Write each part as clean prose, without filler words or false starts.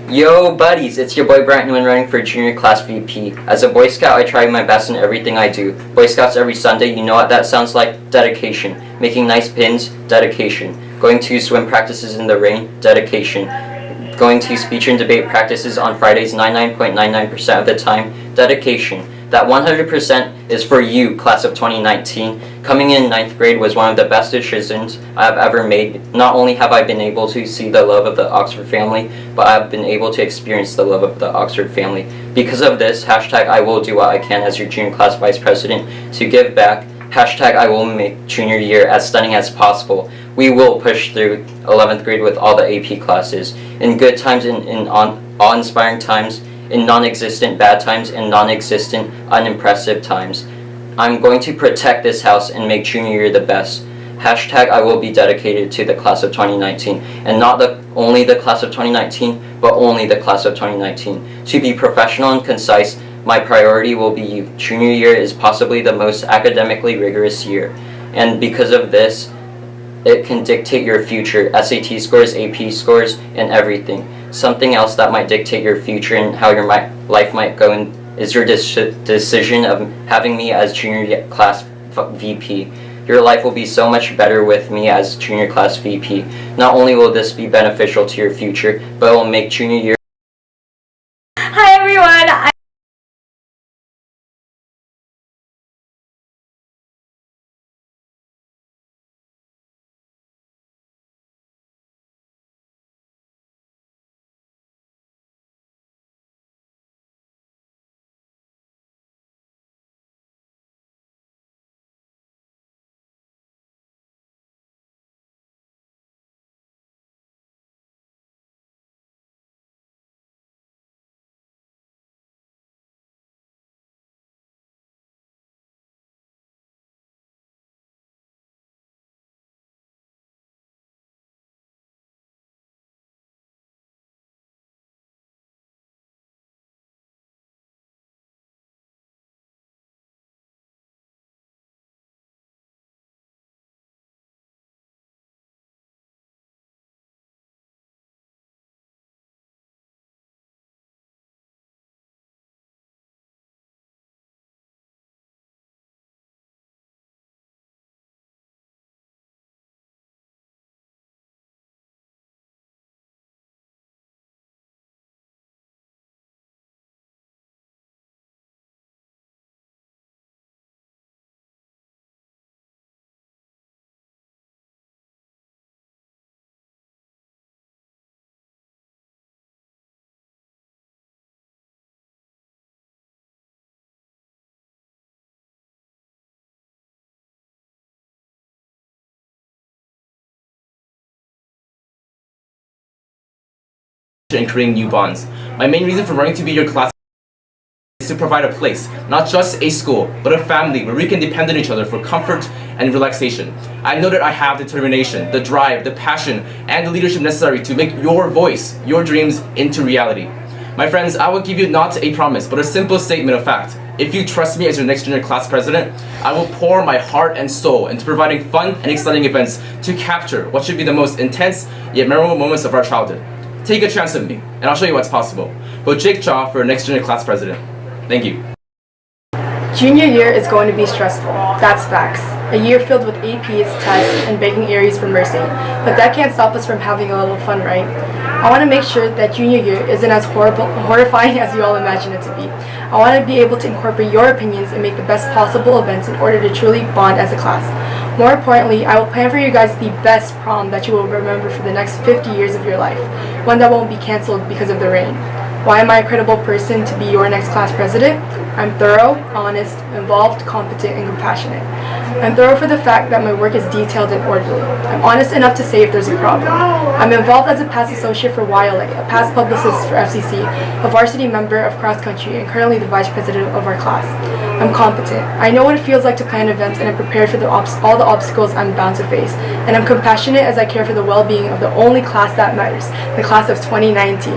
Yo buddies, it's your boy Bryant, Nguyen running for Junior Class VP. As a Boy Scout, I try my best in everything I do. Boy Scouts every Sunday, you know what that sounds like? Dedication. Making nice pins, dedication. Going to swim practices in the rain, dedication. Going to speech and debate practices on Fridays 99.99% of the time, dedication. That 100% is for you, class of 2019. Coming in 9th grade was one of the best decisions I have ever made. Not only have I been able to see the love of the Oxford family, but I have been able to experience the love of the Oxford family. Because of this, hashtag I will do what I can as your junior class vice president to give back. Hashtag I will make junior year as stunning as possible. We will push through 11th grade with all the AP classes. In good times, in awe-inspiring times, in non-existent bad times, and non-existent unimpressive times. I'm going to protect this house and make junior year the best. Hashtag I will be dedicated to the class of 2019, and not only the class of 2019, but only the class of 2019. To be professional and concise, my priority will be you. Junior year is possibly the most academically rigorous year, and because of this, it can dictate your future, SAT scores, AP scores, and everything. Something else that might dictate your future and how your life might go is your decision of having me as junior class VP. Your life will be so much better with me as junior class VP. Not only will this be beneficial to your future, but it will make junior year. Hi everyone! And creating new bonds. My main reason for running to be your class is to provide a place, not just a school, but a family where we can depend on each other for comfort and relaxation. I know that I have the determination, the drive, the passion, and the leadership necessary to make your voice, your dreams into reality. My friends, I will give you not a promise, but a simple statement of fact. If you trust me as your next junior class president, I will pour my heart and soul into providing fun and exciting events to capture what should be the most intense yet memorable moments of our childhood. Take a chance with me, and I'll show you what's possible. Vote Jake Cha for next junior class president. Thank you. Junior year is going to be stressful. That's facts. A year filled with APs, tests, and begging Aries for mercy. But that can't stop us from having a little fun, right? I want to make sure that junior year isn't as horrifying as you all imagine it to be. I want to be able to incorporate your opinions and make the best possible events in order to truly bond as a class. More importantly, I will plan for you guys the best prom that you will remember for the next 50 years of your life. One that won't be cancelled because of the rain. Why am I a credible person to be your next class president? I'm thorough, honest, involved, competent, and compassionate. I'm thorough for the fact that my work is detailed and orderly. I'm honest enough to say if there's a problem. I'm involved as a past associate for YLA, a past publicist for FCC, a varsity member of cross country, and currently the vice president of our class. I'm competent. I know what it feels like to plan events, and I'm prepared for all the obstacles I'm bound to face. And I'm compassionate as I care for the well-being of the only class that matters, the class of 2019.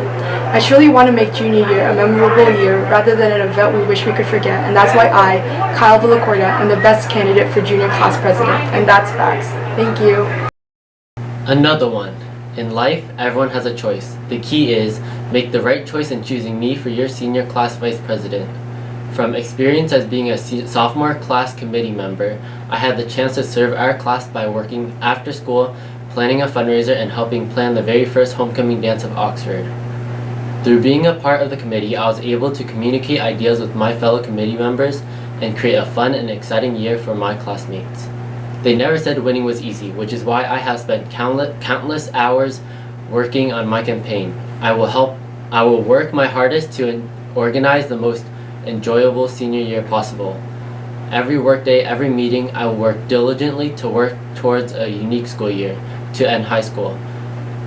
I truly want to make junior year a memorable year rather than an event we wish we could forget, and that's why I, Kyle Villacorta, am the best candidate for junior class president, and that's facts. Thank you. Another one. In life, everyone has a choice. The key is, make the right choice in choosing me for your senior class vice president. From experience as being a sophomore class committee member, I had the chance to serve our class by working after school, planning a fundraiser, and helping plan the very first homecoming dance of Oxford. Through being a part of the committee, I was able to communicate ideas with my fellow committee members and create a fun and exciting year for my classmates. They never said winning was easy, which is why I have spent countless hours working on my campaign. I will work my hardest to organize the most enjoyable senior year possible. Every workday, every meeting, I will work diligently to work towards a unique school year, to end high school.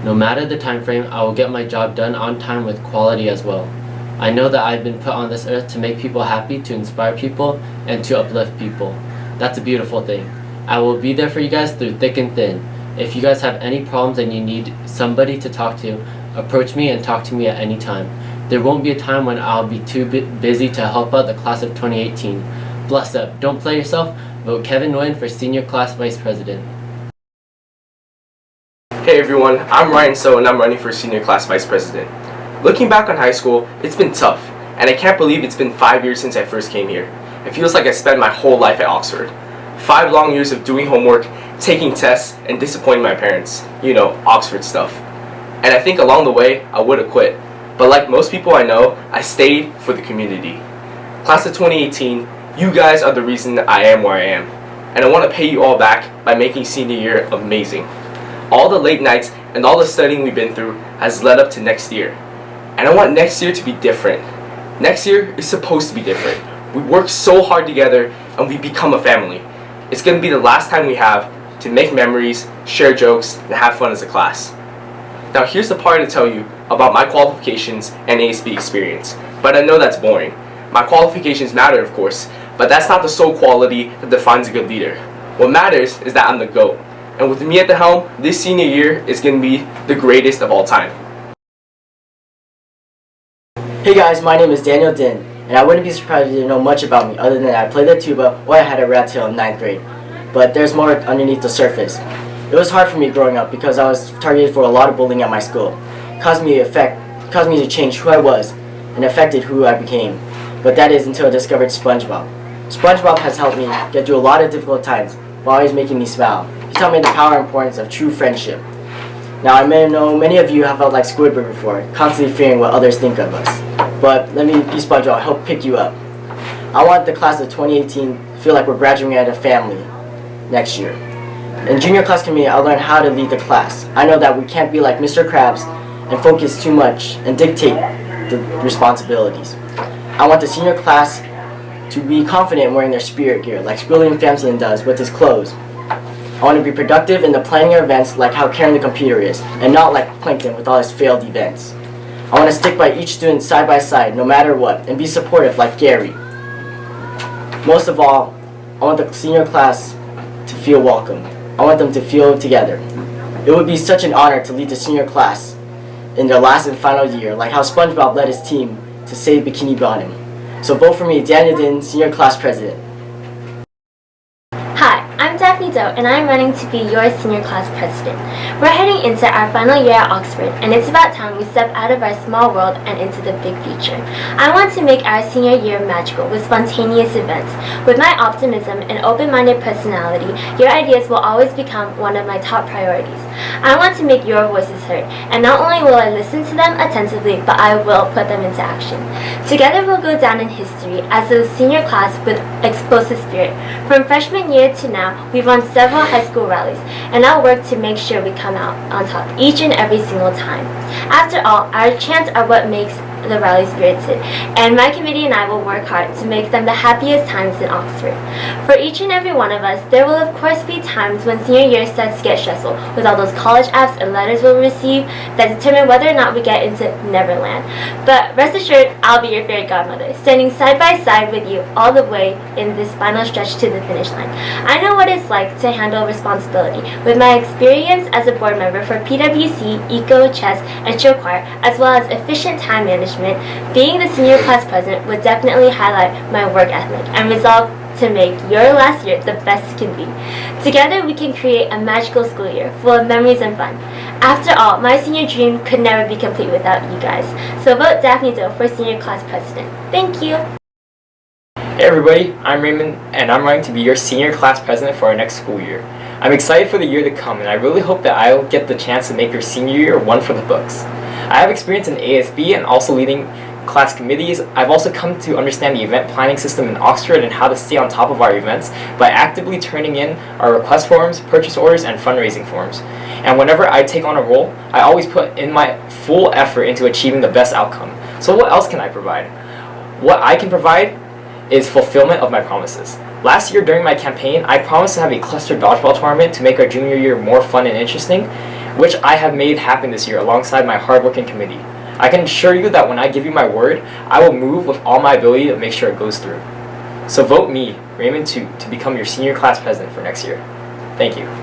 No matter the time frame, I will get my job done on time with quality as well. I know that I've been put on this earth to make people happy, to inspire people, and to uplift people. That's a beautiful thing. I will be there for you guys through thick and thin. If you guys have any problems and you need somebody to talk to, approach me and talk to me at any time. There won't be a time when I'll be too busy to help out the class of 2018. Bless up. Don't play yourself. Vote Kevin Nguyen for Senior Class Vice President. Hey everyone, I'm Ryan Tsou and I'm running for Senior Class Vice President. Looking back on high school, it's been tough, and I can't believe it's been 5 years since I first came here. It feels like I spent my whole life at Oxford. 5 long years of doing homework, taking tests, and disappointing my parents. You know, Oxford stuff. And I think along the way, I would have quit. But like most people I know, I stayed for the community. Class of 2018, you guys are the reason I am where I am. And I want to pay you all back by making senior year amazing. All the late nights and all the studying we've been through has led up to next year. And I want next year to be different. Next year is supposed to be different. We work so hard together and we become a family. It's going to be the last time we have to make memories, share jokes, and have fun as a class. Now here's the part to tell you about my qualifications and ASB experience, but I know that's boring. My qualifications matter, of course, but that's not the sole quality that defines a good leader. What matters is that I'm the GOAT, and with me at the helm, this senior year is going to be the greatest of all time. Hey guys, my name is Dinh, and I wouldn't be surprised if you didn't know much about me other than I played the tuba or I had a rat tail in 9th grade. But there's more underneath the surface. It was hard for me growing up because I was targeted for a lot of bullying at my school. It caused me to change who I was and affected who I became. But that is until I discovered SpongeBob. SpongeBob has helped me get through a lot of difficult times while always making me smile. He taught me the power and importance of true friendship. Now I may know many of you have felt like Squidward before, constantly fearing what others think of us. But let me be SpongeBob, help pick you up. I want the class of 2018 to feel like we're graduating as a family next year. In junior class committee, I learned how to lead the class. I know that we can't be like Mr. Krabs and focus too much and dictate the responsibilities. I want the senior class to be confident in wearing their spirit gear, like William Famslin does with his clothes. I want to be productive in the planning of events like how caring the computer is, and not like Plankton with all his failed events. I want to stick by each student side by side, no matter what, and be supportive like Gary. Most of all, I want the senior class to feel welcome. I want them to feel together. It would be such an honor to lead the senior class in their last and final year, like how SpongeBob led his team to save Bikini Bottom. So vote for me, Dinh, Senior Class President. Hi, I'm Daphne, and I'm running to be your senior class president. We're heading into our final year at Oxford, and it's about time we step out of our small world and into the big future. I want to make our senior year magical with spontaneous events. With my optimism and open-minded personality, your ideas will always become one of my top priorities. I want to make your voices heard, and not only will I listen to them attentively, but I will put them into action. Together we'll go down in history as a senior class with explosive spirit. From freshman year to now, we've run several high school rallies, and I'll work to make sure we come out on top each and every single time. After all, our chants are what makes the rally spirited, and my committee and I will work hard to make them the happiest times in Oxford. For each and every one of us, there will of course be times when senior year starts to get stressful with all those college apps and letters we'll receive that determine whether or not we get into Neverland. But rest assured, I'll be your fairy godmother, standing side by side with you all the way in this final stretch to the finish line. I know what it's like to handle responsibility with my experience as a board member for PWC, ECO, Chess, and Show Choir, as well as efficient time management. Being the senior class president would definitely highlight my work ethic and resolve to make your last year the best it can be. Together we can create a magical school year full of memories and fun. After all, my senior dream could never be complete without you guys. So vote Daphne for senior class president. Thank you. Hey everybody, I'm Raymond, and I'm running to be your senior class president for our next school year. I'm excited for the year to come, and I really hope that I'll get the chance to make your senior year one for the books. I have experience in ASB and also leading class committees. I've also come to understand the event planning system in Oxford and how to stay on top of our events by actively turning in our request forms, purchase orders, and fundraising forms. And whenever I take on a role, I always put in my full effort into achieving the best outcome. So what else can I provide? What I can provide is fulfillment of my promises. Last year during my campaign, I promised to have a cluster dodgeball tournament to make our junior year more fun and interesting, which I have made happen this year alongside my hardworking committee. I can assure you that when I give you my word, I will move with all my ability to make sure it goes through. So vote me, Raymond, to become your senior class president for next year. Thank you.